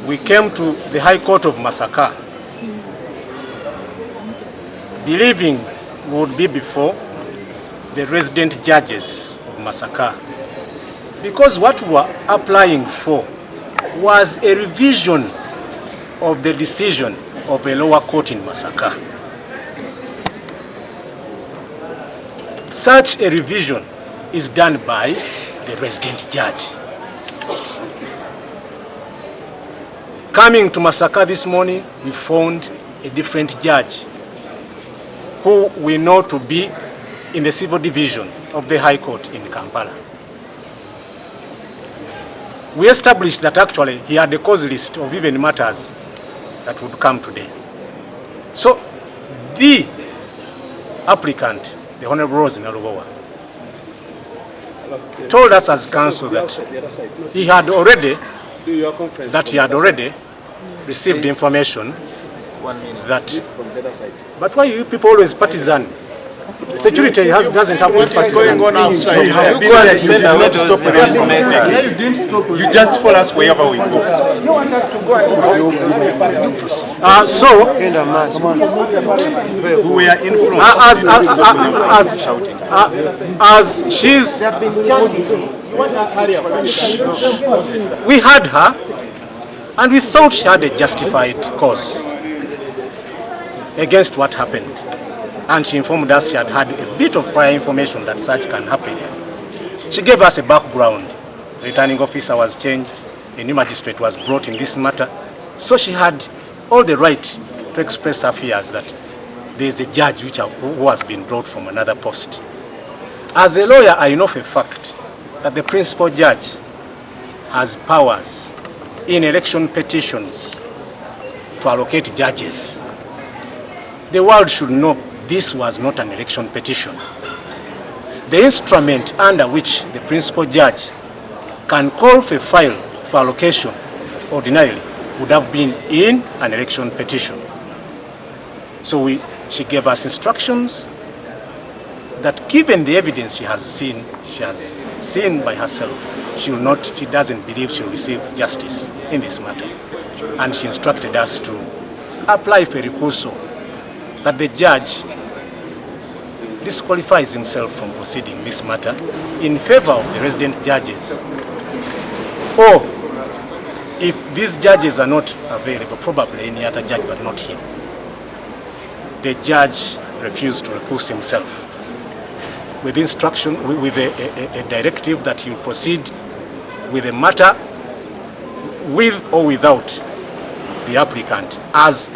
we came to the High Court of Masaka, believing we would be before the resident judges of Masaka, because what we were applying for was a revision of the decision of a lower court in Masaka. Such a revision is done by the resident judge. Coming to Masaka this morning, we found a different judge who we know to be in the civil division of the High Court in Kampala. We established that actually he had a cause list of even matters that would come today. So the applicant, the Honorable Rose Nalubowa, told us as counsel that he had already received information that, but why you people always partisan? Security doesn't have what's going on outside. We have been there. You did not stop when it is making. You just follow us wherever we go. You want us to go we were in front. As she's, we had her, and we thought she had a justified cause against what happened. And she informed us she had had a bit of prior information that such can happen. She gave us a background. The returning officer was changed, a new magistrate was brought in this matter. So she had all the right to express her fears that there is a judge who has been brought from another post. As a lawyer, I know for a fact that the principal judge has powers in election petitions to allocate judges. The world should know this was not an election petition. The instrument under which the principal judge can call for a file for allocation ordinarily would have been in an election petition. So she gave us instructions that given the evidence she has seen by herself, she doesn't believe she will receive justice in this matter. And she instructed us to apply for recusal, that the judge disqualifies himself from proceeding this matter in favor of the resident judges. Or if these judges are not available, probably any other judge but not him. The judge refused to recuse himself with instruction, with a directive that he will proceed with the matter with or without the applicant. As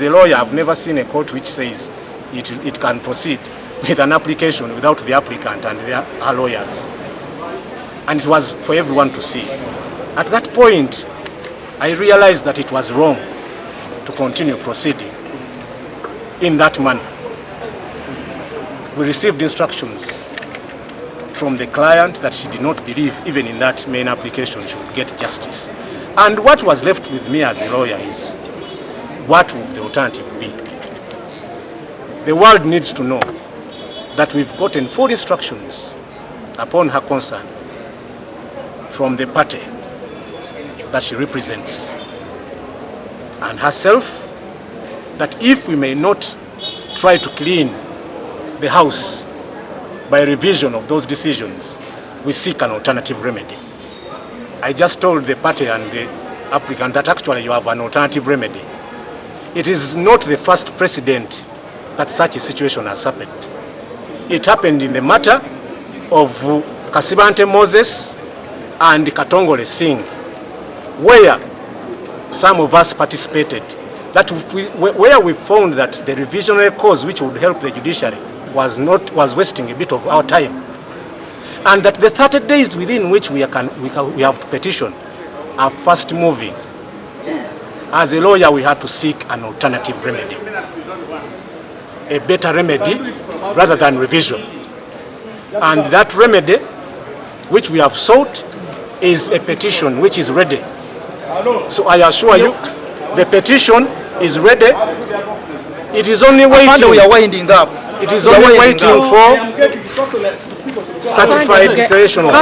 a lawyer, I've never seen a court which says it can proceed with an application without the applicant and their lawyers. And it was for everyone to see. At that point, I realized that it was wrong to continue proceeding in that manner. We received instructions from the client that she did not believe even in that main application she would get justice. And what was left with me as a lawyer is, what would the alternative be? The world needs to know that we've gotten full instructions upon her concern from the party that she represents and herself, that if we may not try to clean the house by revision of those decisions, we seek an alternative remedy. I just told the party and the applicant that actually you have an alternative remedy. It is not the first precedent that such a situation has happened. It happened in the matter of Kasibante Moses and Katongole Singh, where some of us participated, where we found that the revisionary cause which would help the judiciary was wasting a bit of our time, and that the 30 days within which we have to petition are fast moving. As a lawyer, we had to seek an alternative remedy, a better remedy rather than revision. And that remedy which we have sought is a petition which is ready. So I assure you, the petition is ready. It is only waiting. We are winding up. It is only waiting for certified declaration of